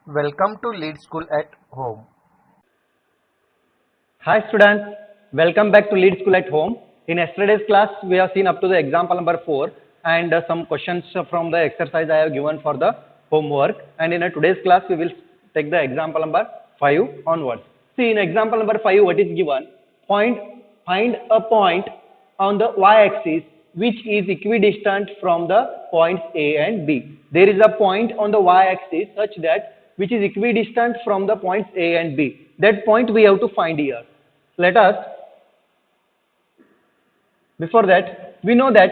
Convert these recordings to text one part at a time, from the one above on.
Welcome to Lead School at Home. Hi students, welcome back to Lead School at Home. In yesterday's class, we have seen up to the example number 4 and some questions from the exercise I have given for the homework. And in today's class, we will take the example number 5 onwards. See, in example number 5, what is given? Find a point on the y-axis which is equidistant from the points A and B. There is a point on the y-axis such that which is equidistant from the points A and B. That point we have to find here. Let us, before that, we know that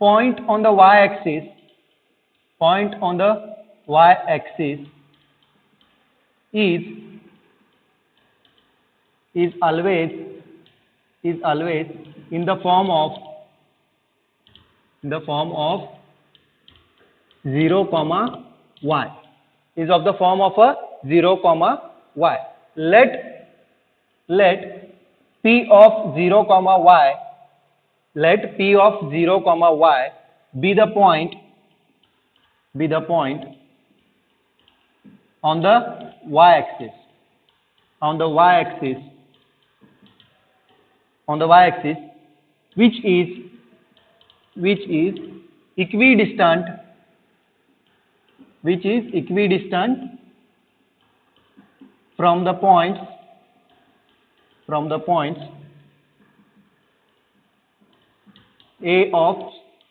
point on the y-axis is always in the form of 0 comma y, is of the form of a 0 comma y. Let p of 0 comma y be the point on the y-axis which is equidistant from the points A of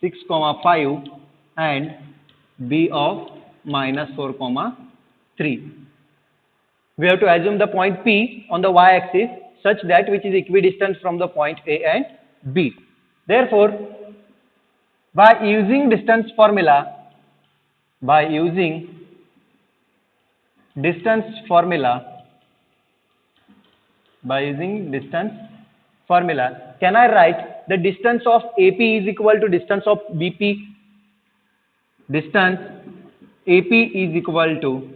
6, 5 and B of -4, 3. We have to assume the point P on the y-axis such that which is equidistant from the point A and B. Therefore, by using distance formula, can I write the distance of AP is equal to distance of BP? Distance AP is equal to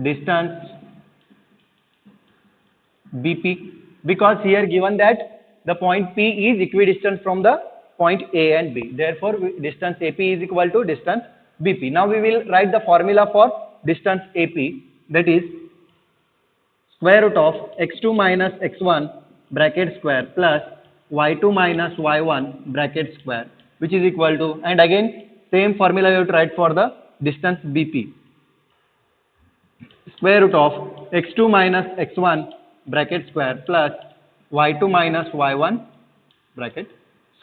distance BP, because here given that the point P is equidistant from the point A and B. Therefore, distance AP is equal to distance BP. Now we will write the formula for distance AP, that is square root of x2 minus x1 bracket square plus y2 minus y1 bracket square, which is equal to, and again same formula you have to write for the distance BP, square root of x2 minus x1 bracket square plus y2 minus y1 bracket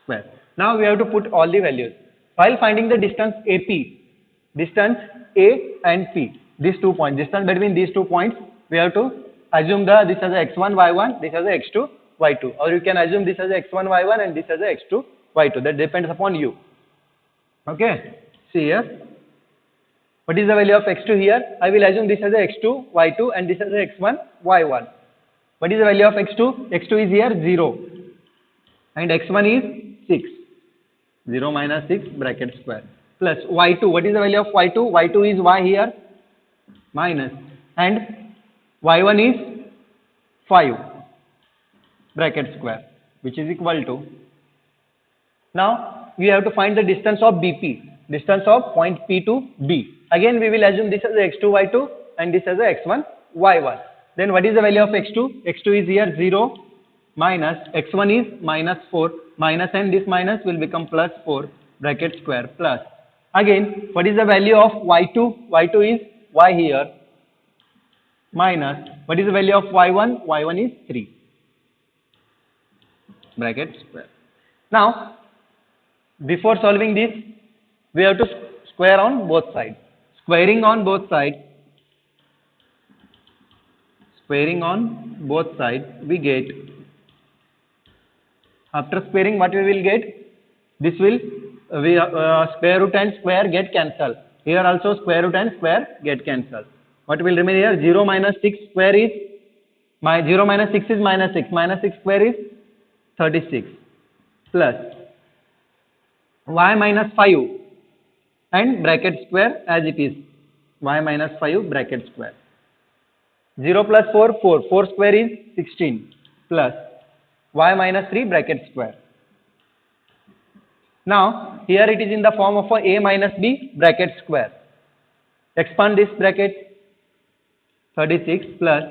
square. Now we have to put all the values. While finding the distance AP, distance A and P, these 2 points, distance between these 2 points, we have to assume this as a x1 y1, this as a x2 y2, or you can assume this as a x1 y1 and this as a x2 y2. That depends upon you. Okay, see here. What is the value of x2 here? I will assume this as a x2 y2 and this as a x1 y1. What is the value of x2? x2 is here 0 and x1 is 6. 0 minus 6 bracket square plus y2. What is the value of y2? y2 is y here minus, and y1 is 5 bracket square, which is equal to, now we have to find the distance of BP, distance of point P to B. Again we will assume this as a x2 y2 and this as a x1 y1. Then what is the value of x2? x2 is here 0 minus x1 is minus 4, minus and this minus will become plus 4 bracket square plus, again what is the value of y2? y2 is y here minus, what is the value of y1? y1 is 3 bracket square. Now before solving this, we have to square on both sides. Squaring on both sides, we get, after squaring what we will get? This will, square root and square get cancelled. Here also square root and square get cancelled. What will remain here? 0 minus 6 square is, 0 minus 6 is minus 6. Minus 6 square is 36 plus y minus 5 and bracket square as it is, y minus 5 bracket square. 0 plus 4, 4. 4 square is 16 plus y minus 3 bracket square. Now Now here it is in the form of a minus b bracket square. Expand this bracket. 36 plus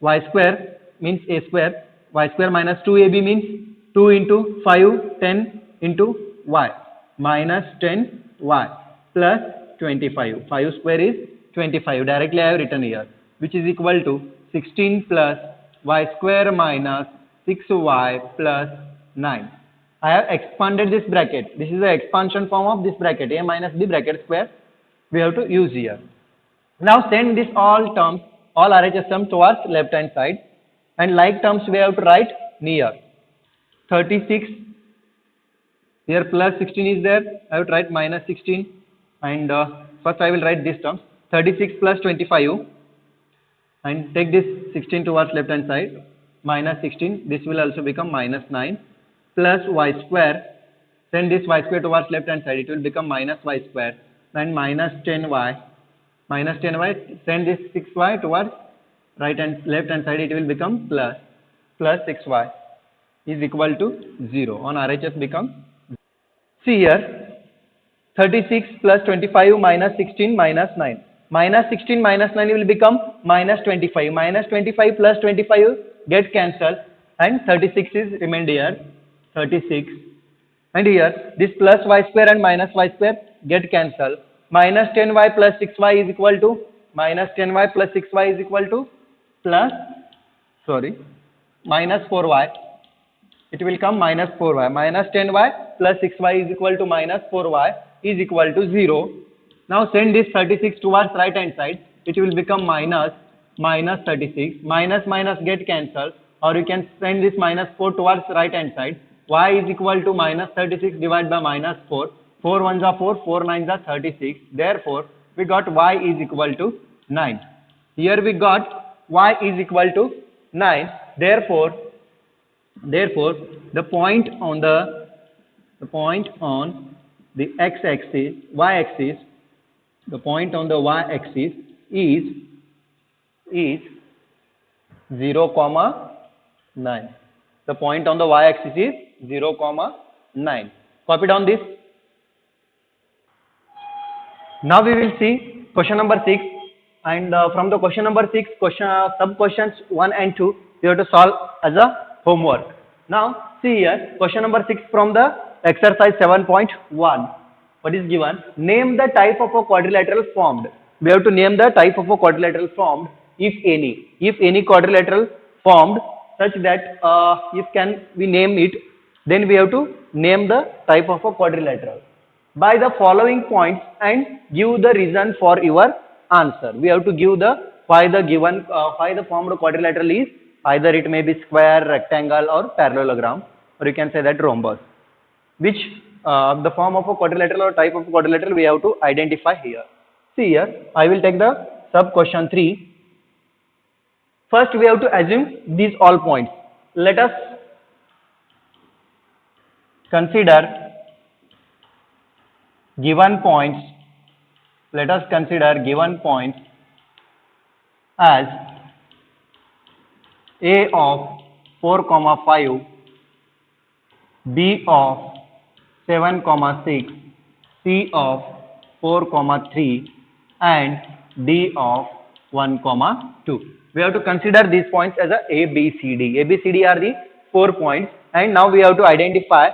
y square means a square. Y square minus 2ab means 2 into 5, 10 into y minus 10y plus 25. 5 square is 25. Directly I have written here, which is equal to 16 plus y square minus 6y plus 9. I have expanded this bracket. This is the expansion form of this bracket, a minus b bracket square we have to use here. Now send this all terms, all RHS terms towards left hand side, and like terms we have to write near. 36 here plus 16 is there, I have to write minus 16, and first I will write this terms 36 plus 25, and take this 16 towards left hand side, minus 16, this will also become minus 9 plus y square. Send this y square towards left hand side, it will become minus y square, and minus 10y. Minus 10y, send this 6y towards right and left hand side, it will become plus 6y is equal to 0. On RHS becomes, see here, 36 plus 25 minus 16 minus 9. Minus 16 minus 9 will become minus 25. Minus 25 plus 25 get cancelled, and 36 is remained here, 36. And here, this plus y square and minus y square get cancelled. Minus 10y plus 6y is equal to, minus 10y plus 6y is equal to minus 4y. It will come minus 4y. Minus 10y plus 6y is equal to minus 4y is equal to 0. Now send this 36 towards right hand side. It will become minus 36. Minus get cancelled, or you can send this minus 4 towards right hand side. Y is equal to minus 36 divided by minus 4. 4 ones are 4, 4 nines are 36. Therefore, we got y is equal to 9. Here we got y is equal to 9. Therefore, the point on the x-axis, y-axis, the point on the y-axis is 0, 9. The point on the y-axis is 0, 9. Copy down this. Now we will see question number 6, and from the question number 6, sub questions 1 and 2 you have to solve as a homework. Now see here, question number 6 from the exercise 7.1. What is given? Name the type of a quadrilateral formed. We have to name the type of a quadrilateral formed, if any quadrilateral formed such that we name it, then we have to name the type of a quadrilateral by the following points and give the reason for your answer. We have to give the why the formed quadrilateral is, either it may be square, rectangle, or parallelogram, or you can say that rhombus. Which the form of a quadrilateral or type of quadrilateral we have to identify here. See here, I will take the sub question 3. First we have to assume these all points. Let us consider given points. Let us consider given points as A of 4, 5, B of 7, 6, C of 4, 3, and D of 1, 2. We have to consider these points as A, B, C, D. A, B, C, D are the 4 points, and now we have to identify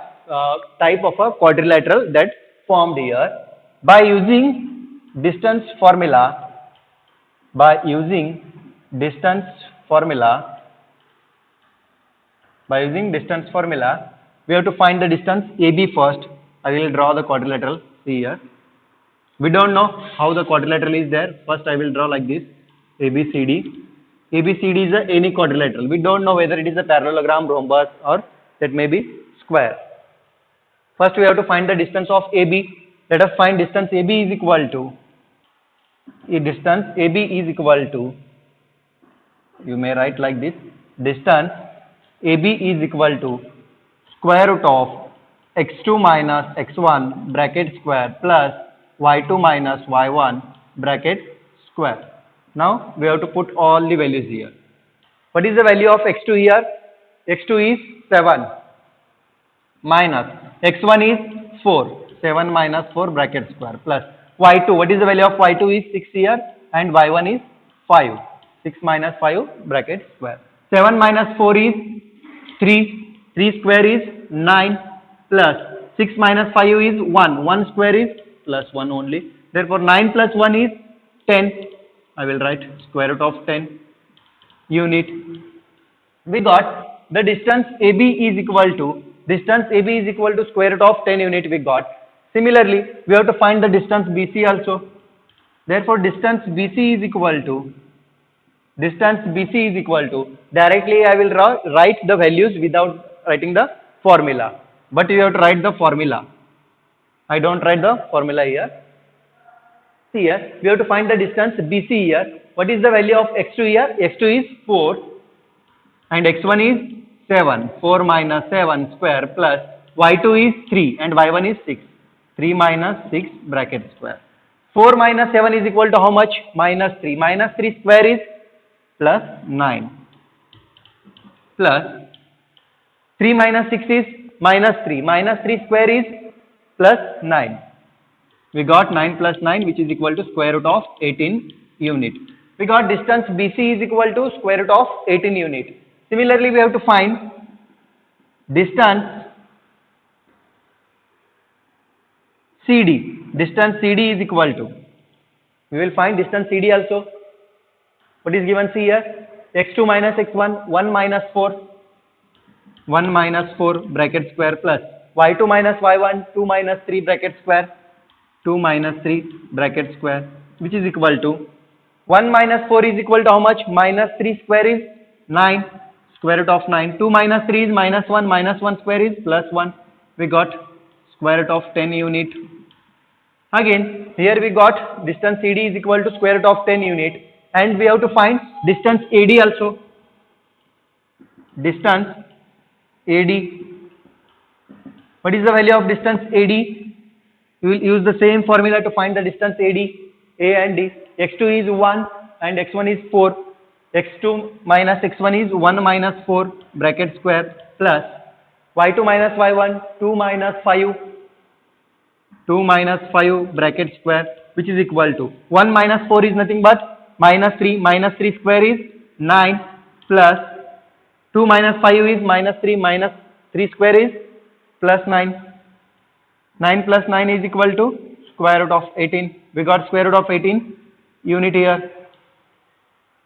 type of a quadrilateral that formed here by using distance formula. By using distance formula, we have to find the distance AB first. I will draw the quadrilateral. See here, we don't know how the quadrilateral is there. First I will draw like this, ABCD. ABCD is any quadrilateral. We don't know whether it is a parallelogram, rhombus, or that may be square. First we have to find the distance of AB. Let us find distance AB is equal to, you may write like this, distance AB is equal to square root of x2 minus x1 bracket square plus y2 minus y1 bracket square. Now we have to put all the values here. What is the value of x2 here? x2 is 7 minus x1 is 4. 7 minus 4 bracket square plus y2. What is the value of y2 is 6 here and y1 is 5. 6 minus 5 bracket square. 7 minus 4 is 3. 3 square is 9 plus 6 minus 5 is 1. 1 square is plus 1 only. Therefore 9 plus 1 is 10. I will write square root of 10 unit. We got the distance AB is equal to square root of 10 unit we got. Similarly, we have to find the distance BC also. Therefore, distance BC is equal to directly I will write the values without writing the formula. But you have to write the formula. I don't write the formula here. See here, we have to find the distance BC here. What is the value of x2 here? x2 is 4 and x1 is 7. 4 minus 7 square plus y2 is 3 and y1 is 6. 3 minus 6 bracket square. 4 minus 7 is equal to how much? Minus 3. Minus 3 square is plus 9. Plus 3 minus 6 is minus 3. Minus 3 square is plus 9. We got 9 plus 9 which is equal to square root of 18 unit. We got distance BC is equal to square root of 18 unit. Similarly, we have to find distance CD. Distance CD is equal to, we will find distance CD also. What is given? See here, x2 minus x1, 1 minus 4. 1 minus 4 bracket square plus y2 minus y1, 2 minus 3 bracket square. 2 minus 3 bracket square which is equal to 1 minus 4 is equal to how much? Minus 3 square is 9. Square root of 9. 2 minus 3 is minus 1. Minus 1 square is plus 1. We got square root of 10 unit. Again, here we got distance CD is equal to square root of 10 unit. And we have to find distance AD also. Distance AD. What is the value of distance AD? We will use the same formula to find the distance AD. A and D. x2 is 1 and x1 is 4. x2 minus x1 is 1 minus 4 bracket square plus y2 minus y1, 2 minus 5. 2 minus 5 bracket square which is equal to 1 minus 4 is nothing but minus 3. Minus 3 square is 9 plus 2 minus 5 is minus 3. Minus 3 square is plus 9. 9 plus 9 is equal to square root of 18. We got square root of 18 unit here.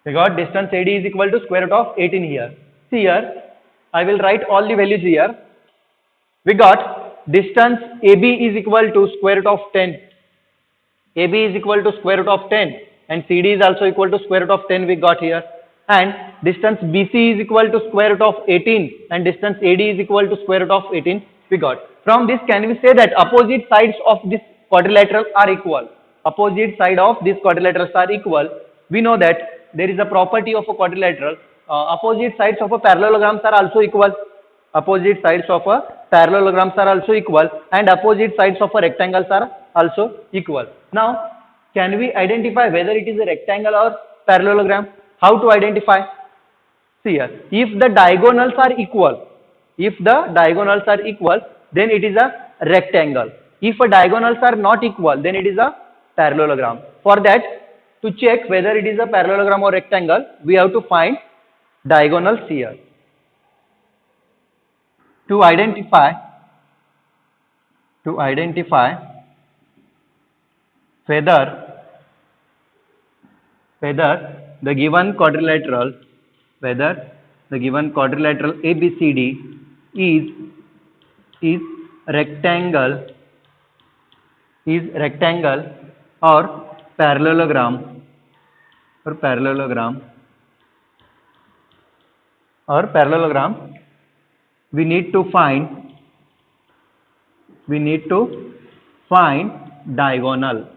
We got distance AD is equal to square root of 18 here. See here, I will write all the values here. We got distance AB is equal to square root of 10. AB is equal to square root of 10 and CD is also equal to square root of 10 we got here. And distance BC is equal to square root of 18 and distance AD is equal to square root of 18 we got. From this, can we say that opposite sides of this quadrilateral are equal? Opposite side of these quadrilaterals are equal. We know that there is a property of a quadrilateral. Opposite sides of a parallelograms are also equal. Opposite sides of a parallelograms are also equal and opposite sides of a rectangles are also equal. Now, can we identify whether it is a rectangle or parallelogram? How to identify? See here, if the diagonals are equal, then it is a rectangle. If the diagonals are not equal, then it is a parallelogram. For that, to check whether it is a parallelogram or rectangle, we have to find diagonals here. To identify whether the given quadrilateral ABCD is rectangle or parallelogram, we need to find diagonal.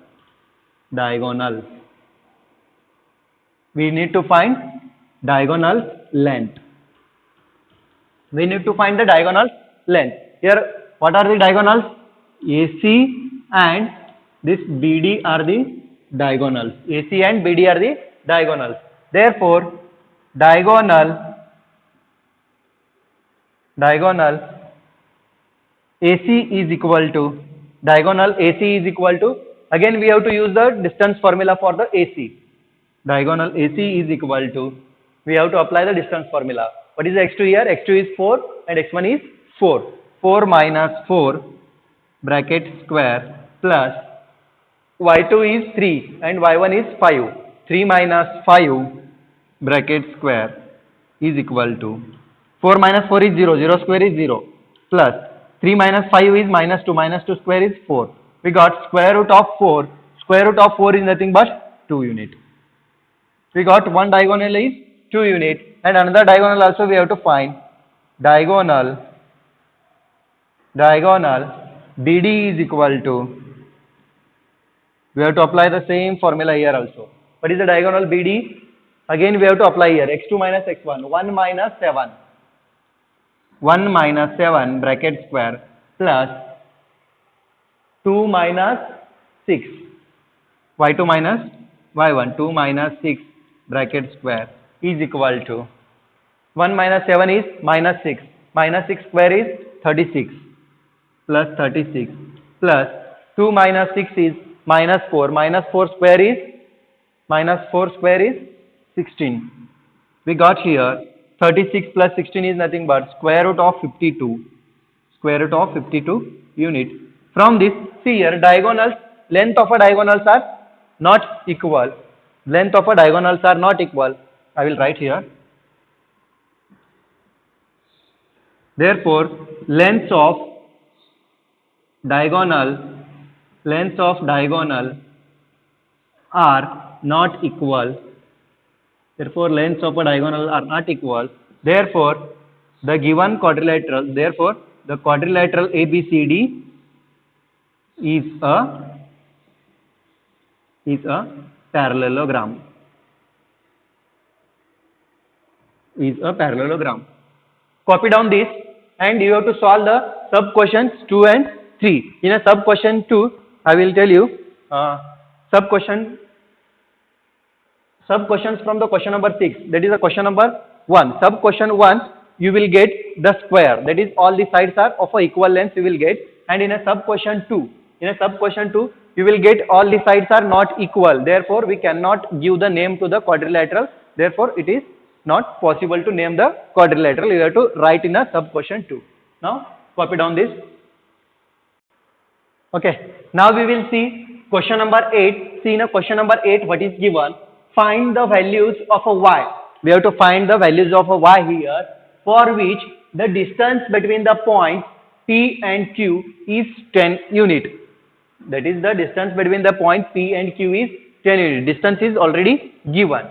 We need to find diagonal length. We need to find the diagonal length. Here, what are the diagonals? AC and this BD are the diagonals. AC and BD are the diagonals. Therefore, diagonal AC is equal to diagonal AC is equal to, again we have to use the distance formula for the AC. Diagonal AC is equal to, we have to apply the distance formula. What is the x2 here? x2 is 4 and x1 is 4. 4 minus 4 bracket square plus y2 is 3 and y1 is 5. 3 minus 5 bracket square is equal to 4 minus 4 is 0, 0 square is 0 plus 3 minus 5 is minus 2 square is 4. We got square root of 4. Square root of 4 is nothing but 2 unit. We got one diagonal is 2 unit and another diagonal also we have to find. Diagonal BD is equal to, we have to apply the same formula here also. What is the diagonal BD? Again we have to apply here x2 minus x1, 1 minus 7. 1 minus 7 bracket square plus 2 minus 6. y2 minus y1, 2 minus 6 bracket square is equal to 1 minus 7 is minus 6. Minus 6 square is 36 plus 36 plus 2 minus 6 is minus 4. Minus 4 square is 16. We got here 36 plus 16 is nothing but square root of 52. Square root of 52 unit. From this, see here, diagonals, length of a diagonals are not equal. Length of a diagonals are not equal. I will write here. Therefore, lengths of diagonal are not equal. Therefore, lengths of a diagonal are not equal. Therefore, the given quadrilateral, therefore, the quadrilateral ABCD is a parallelogram. Copy down this and you have to solve the sub questions 2 and 3. In a sub question 2, I will tell you sub questions from the question number 6. That is the question number 1. Sub question 1, you will get the square. That is all the sides are of a equal length you will get. And in a sub question 2, you will get all the sides are not equal. Therefore, we cannot give the name to the quadrilateral. Therefore, it is not possible to name the quadrilateral. You have to write in a sub question 2. Now, copy down this. Okay. Now we will see question number 8. See in a question number 8 what is given. Find the values of a y. We have to find the values of a y here, for which the distance between the points P and Q is 10 unit. That is, the distance between the points P and Q is 10 unit. Distance is already given.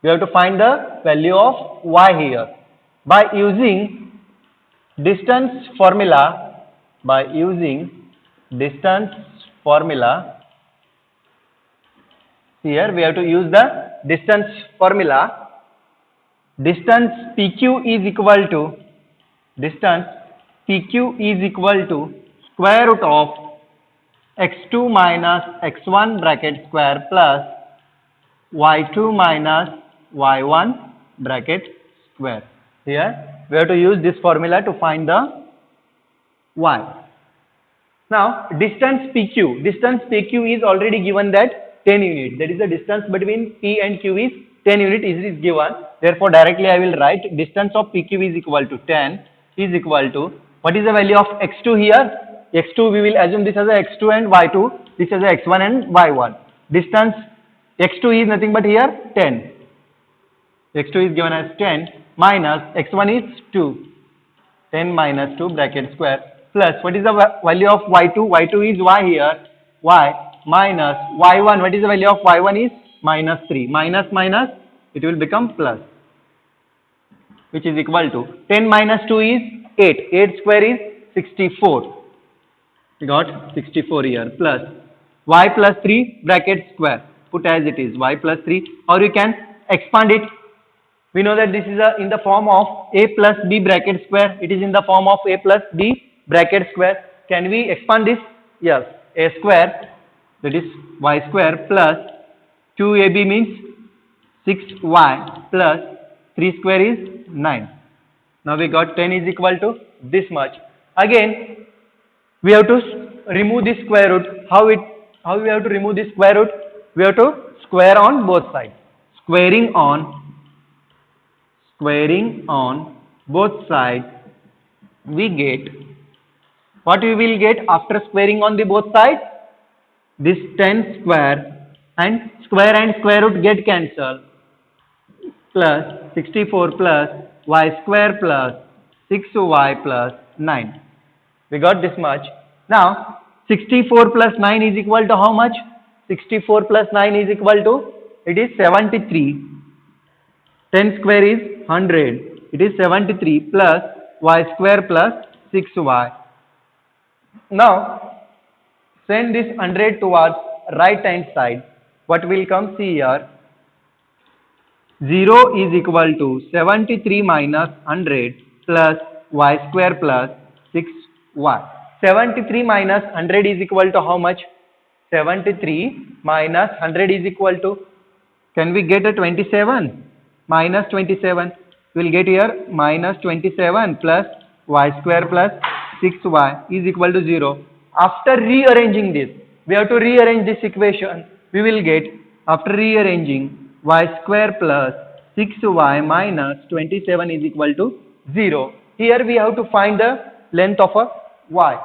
We have to find the value of y here by using distance formula. Here we have to use the distance formula. Distance PQ is equal to square root of x2 minus x1 bracket square plus y2 minus y1 bracket square. Here we have to use this formula to find the y. Now distance PQ is already given that 10 unit. That is, the distance between P and Q is 10 unit is given. Therefore, directly I will write distance of PQ is equal to 10 is equal to, what is the value of x2 here? x2 we will assume this as a x2 and y2. This as a x1 and y1. Distance x2 is nothing but here 10. x2 is given as 10 minus x1 is 2. 10 minus 2 bracket square plus, what is the value of y2? y2 is y here. Y minus y1. What is the value of y1 is minus 3. Minus minus, it will become plus, which is equal to 10 minus 2 is 8. 8 square is 64. We got 64 here plus y plus 3 bracket square. Put as it is, y plus 3, or you can expand it. We know that this is in the form of a plus b bracket square. It is in the form of a plus b bracket square. Can we expand this? Yes. A square, that is y square, plus 2ab means 6y plus 3 square is 9. Now we got 10 is equal to this much. Again, we have to remove the square root. How we have to remove the square root? We have to square on both sides. Squaring on both sides, we get what we will get after squaring on the both sides. This 10 square and square root get cancelled, plus 64 plus y square plus 6y plus 9. We got this much. Now 64 plus 9 is equal to how much? 64 plus 9 is equal to, it is 73. 10 square is 100. It is 73 plus y square plus 6y. Now send this 100 towards right hand side. What will come? See here. 0 is equal to 73 minus 100 plus y square plus 6y. 73 minus 100 is equal to how much? 73 minus 100 is equal to, can we get a 27? Minus 27. We will get here minus 27 plus y square plus 6y is equal to 0. After rearranging this, we have to rearrange this equation. We will get, after rearranging, y square plus 6y minus 27 is equal to 0. Here we have to find the length of a y.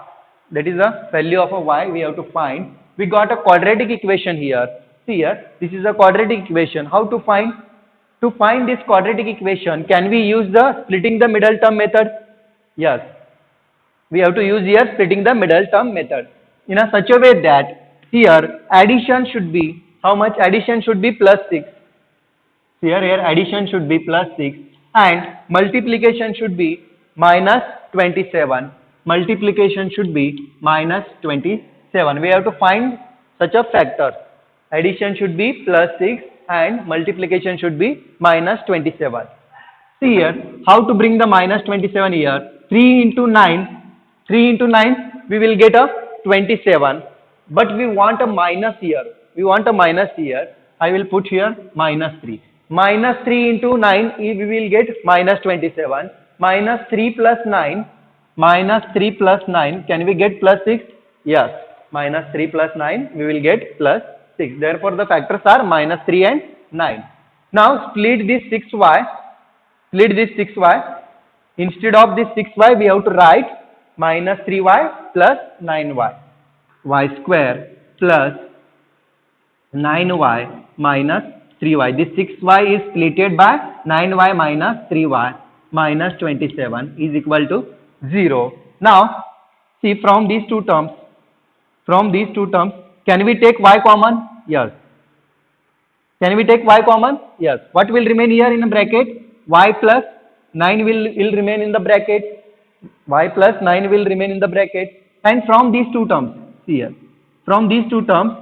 That is the value of a y we have to find. We got a quadratic equation here. See here, this is a quadratic equation. How to find? To find this quadratic equation, can we use the splitting the middle term method? Yes. We have to use here splitting the middle term method in a such a way that here addition should be, how much? Addition should be plus 6. Here addition should be plus 6 and multiplication should be minus 27. Multiplication should be minus 27. We have to find such a factor. Addition should be plus 6 and multiplication should be minus 27. See here, how to bring the minus 27 here? 3 into 9. 3 into 9, we will get a 27. But we want a minus here. We want a minus here. I will put here minus 3. Minus 3 into 9, we will get minus 27. Minus 3 plus 9. Minus 3 plus 9. Can we get plus 6? Yes. Minus 3 plus 9, we will get plus 6. Therefore, the factors are minus 3 and 9. Now, split this 6y. Split this 6y. Instead of this 6y, we have to write minus 3y plus 9y. Y square plus 9y minus 3y. This 6y is splitted by 9y minus 3y minus 27 is equal to 0. Now, see from these two terms, can we take y common? Yes. Can we take y common? Yes. What will remain here in a bracket? Y plus 9 will remain in the bracket. Y plus 9 will remain in the bracket. And from these two terms, see here, from these two terms,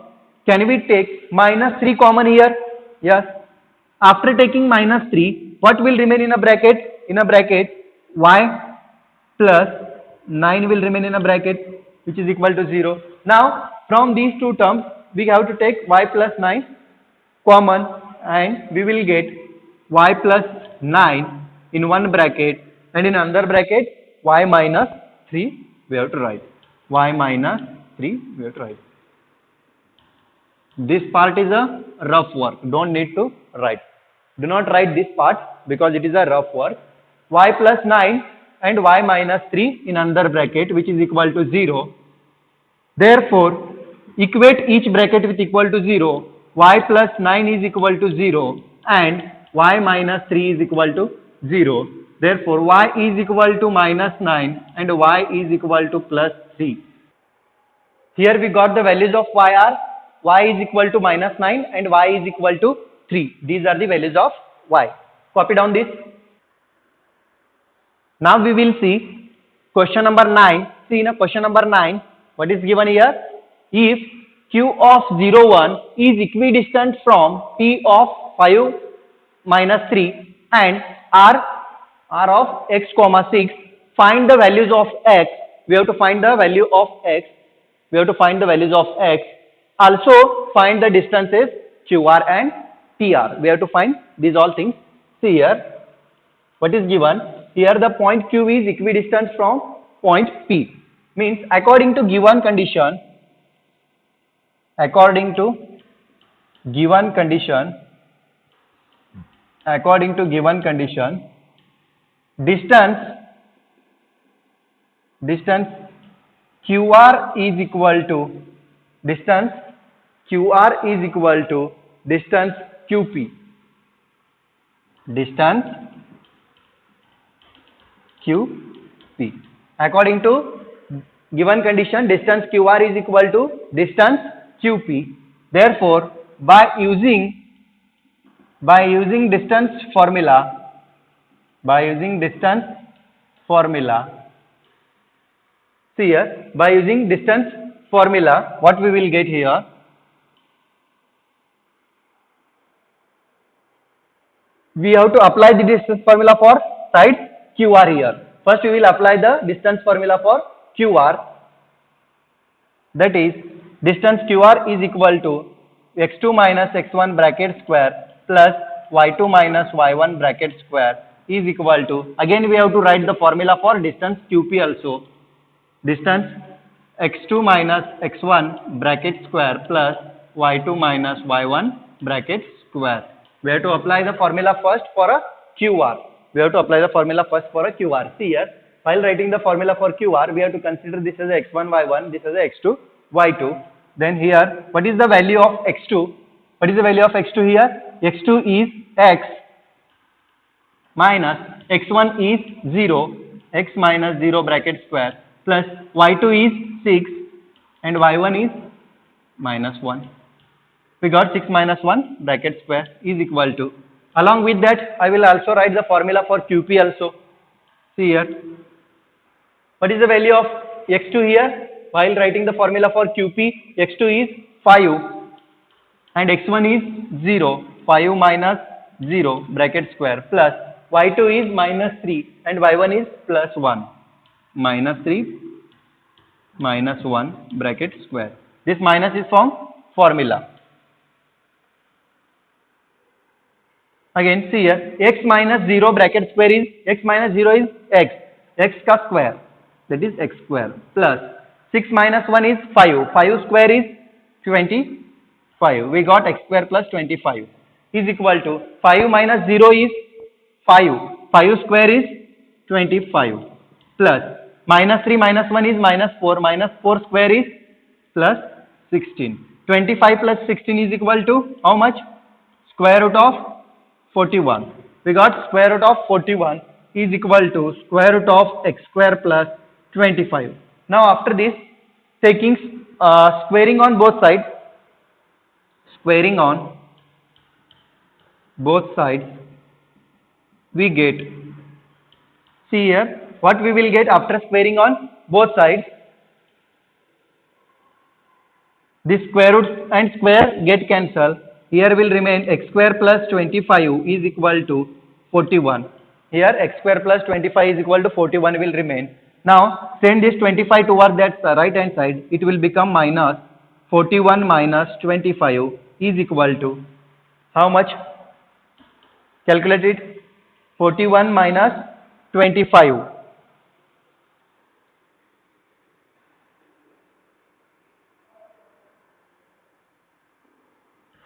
can we take minus 3 common here? Yes. After taking minus 3, what will remain in a bracket? In a bracket, y plus 9 will remain in a bracket, which is equal to 0. Now, from these two terms, we have to take y plus 9 common and we will get y plus 9 in one bracket and in another bracket y minus 3 we have to write. Y minus 3 we have to write. This part is a rough work. Don't need to write. Do not write this part because it is a rough work. Y plus 9 and y minus 3 in another bracket which is equal to 0. Therefore, equate each bracket with equal to 0. Y plus 9 is equal to 0 and y minus 3 is equal to 0. Therefore, y is equal to minus 9 and y is equal to plus 3. Here we got the values of y are y is equal to minus 9 and y is equal to 3. These are the values of y. Copy down this. Now we will see question number 9. See in a question number 9, what is given here? If q of 0, 1 is equidistant from p of 5 minus 3 and r of x comma 6, find the values of x. We have to find the value of x. We have to find the values of x. Also find the distances qr and tr. We have to find these all things. See here, what is given? Here the point q is equidistant from point p. means according to given condition, according to given condition, distance QR is equal to distance QP. Distance QP. According to given condition, distance QR is equal to distance QP. Therefore, by using distance formula, see here, by using distance formula, what we will get here? We have to apply the distance formula for sides QR here. First we will apply the distance formula for QR. That is, distance QR is equal to x2 minus x1 bracket square plus y2 minus y1 bracket square is equal to, again we have to write the formula for distance QP also. Distance x2 minus x1 bracket square plus y2 minus y1 bracket square. We have to apply the formula first for a QR. See here, while writing the formula for QR, we have to consider this as x1, y1, this as x2, y2. Then here, what is the value of x2? What is the value of x2 here? x2 is x minus x1 is 0, x minus 0 bracket square plus y2 is 6 and y1 is minus 1. We got 6 minus 1 bracket square is equal to, along with that I will also write the formula for QP also. See here, what is the value of x2 here? While writing the formula for QP, x2 is 5 and x1 is 0, 5 minus 0 bracket square plus y2 is minus 3 and y1 is plus 1, minus 3 minus 1 bracket square. This minus is from formula. Again see here, x minus 0 bracket square is, x minus 0 is x ka square, that is x square, plus 6 minus 1 is 5, 5 square is 25, we got x square plus 25 is equal to 5 minus 0 is 5, 5 square is 25 plus minus 3 minus 1 is minus 4 square is plus 16. 25 plus 16 is equal to how much? Square root of 41. We got square root of 41 is equal to square root of x square plus 25. Now after this, taking squaring on both sides, we get, see here, what we will get after squaring on both sides? This square root and square get cancelled. Here will remain x square plus 25 is equal to 41. Here x square plus 25 is equal to 41 will remain. Now send this 25 toward that right hand side. It will become minus 41 minus 25 is equal to how much? Calculate it. 41 minus 25.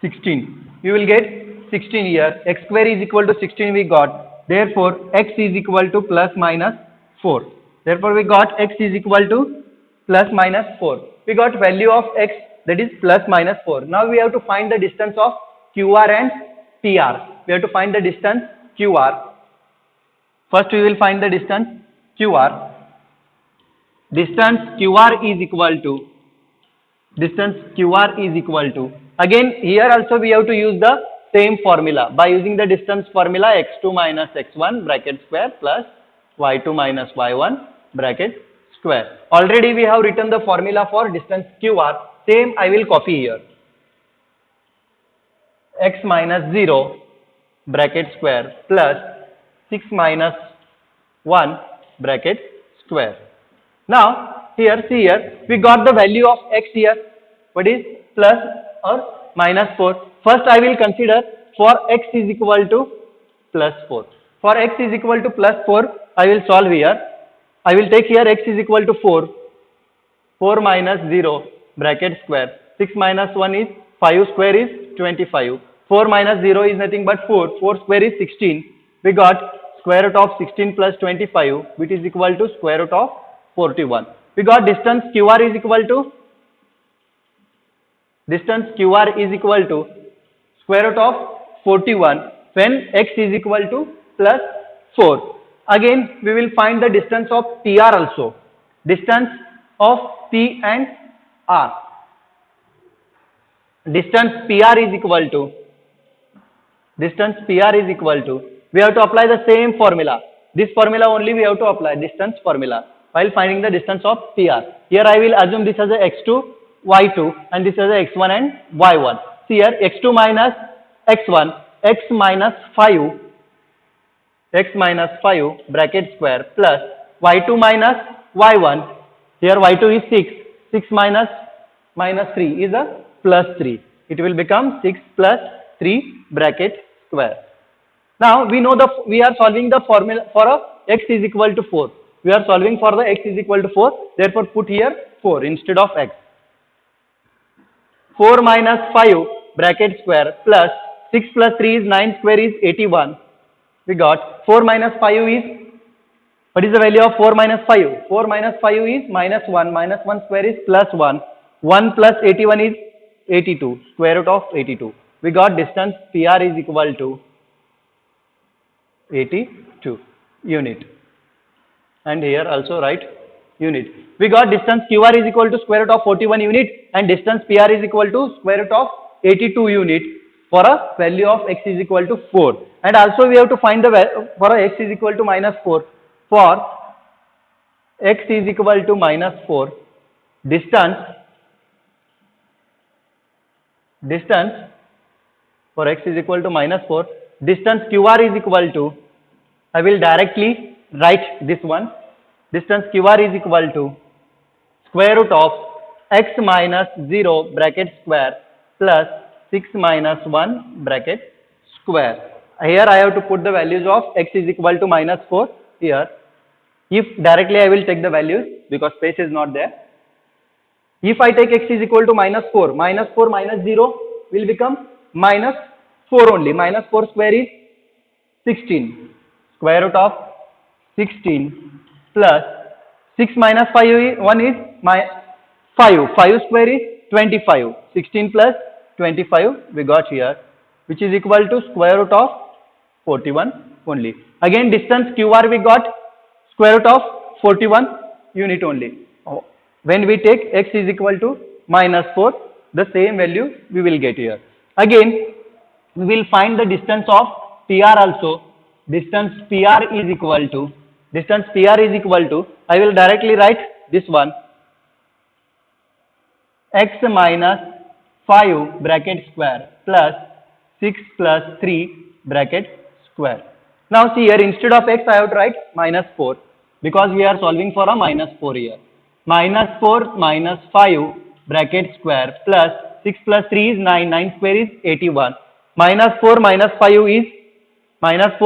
16. You will get 16 here. X square is equal to 16 we got. Therefore, x is equal to plus minus 4. Therefore, we got x is equal to plus minus 4. We got value of x, that is plus minus 4. Now we have to find the distance of QR and TR. We have to find the distance QR. First we will find the distance QR. Distance QR is equal to, again here also we have to use the same formula. By using the distance formula, x2 minus x1 bracket square plus y2 minus y1 bracket square. Already we have written the formula for distance QR. Same I will copy here. X minus 0 bracket square plus 6 minus 1 bracket square. Now here, see here, we got the value of x here. What is plus or minus 4? First I will consider for x is equal to plus 4. For x is equal to plus 4, I will solve here. I will take here x is equal to 4. 4 minus 0 bracket square. 6 minus 1 is 5 square is 25. 4 minus 0 is nothing but 4. 4 square is 16. We got square root of 16 plus 25, which is equal to square root of 41. We got distance QR is equal to square root of 41 when x is equal to plus 4. Again, we will find the distance of PR also. Distance of P and R. Distance PR is equal to, we have to apply the same formula. This formula only we have to apply, distance formula, while finding the distance of PR. Here I will assume this as a x2, y2 and this as a x1 and y1. See here, x2 minus x1, x minus 5 bracket square plus y2 minus y1. Here y2 is 6. 6 minus 3 is a plus 3. It will become 6 plus 3 bracket square. Now we know we are solving the formula for a x is equal to 4. We are solving for the x is equal to 4. Therefore put here 4 instead of x. 4 minus 5 bracket square plus 6 plus 3 is 9 square is 81. We got 4 minus 5 is, what is the value of 4 minus 5? 4 minus 5 is minus 1. Minus 1 square is plus 1. 1 plus 81 is 82. Square root of 82. We got distance PR is equal to 82 unit. And here also write unit. We got distance QR is equal to square root of 41 unit and distance PR is equal to square root of 82 unit for a value of x is equal to 4. And also we have to find the value for a x is equal to minus 4. For x is equal to minus 4, distance for x is equal to minus 4, distance QR is equal to, I will directly write this one. Distance QR is equal to square root of x minus 0 bracket square plus 6 minus 1 bracket square. Here I have to put the values of x is equal to minus 4 here. If directly I will take the values because space is not there. If I take x is equal to minus 4 minus 0 will become minus 4 only. Minus 4 square is 16. Square root of 16 plus 6 minus 5 is 1 is 5. 5 square is 25. 16 plus 25 we got here, which is equal to square root of 41 only. Again distance QR we got square root of 41 unit only. When we take x is equal to minus 4, the same value we will get here. Again we will find the distance of PR also. Distance PR is equal to, I will directly write this one, x minus 5 bracket square plus 6 plus 3 bracket square. Now see here, instead of x I have to write minus 4 because we are solving for a minus 4 here. Minus 4 minus 5 bracket square plus 6 plus 3 is 9. 9 square is 81. Minus 4 minus 5 is minus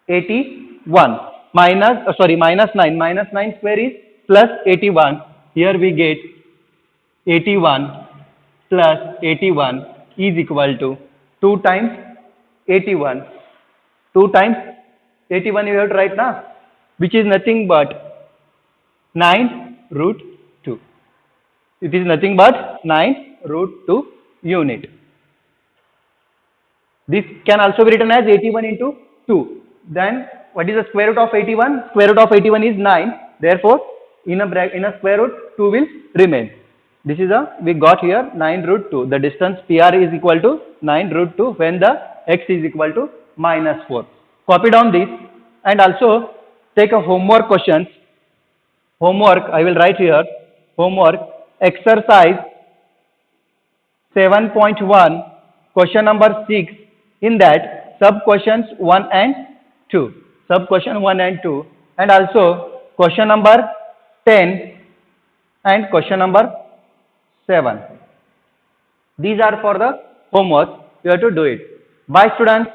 81. Minus 9. Minus 9 square is plus 81. Here we get 81 plus 81 is equal to 2 times 81. 2 times 81 you have to write now, which is nothing but 9 root 2. It is nothing but 9 root 2 unit. This can also be written as 81 into 2. Then what is the square root of 81? Square root of 81 is 9. Therefore, in a square root 2 will remain. This is we got here 9 root 2. The distance PR is equal to 9 root 2 when the x is equal to minus 4. Copy down this and also take a homework questions. Homework I will write here. Homework exercise 7.1 question number 6. In that sub questions 1 and 2. Sub question 1 and 2 and also question number 10 and question number 7. These are for the homework. You have to do it. Bye students.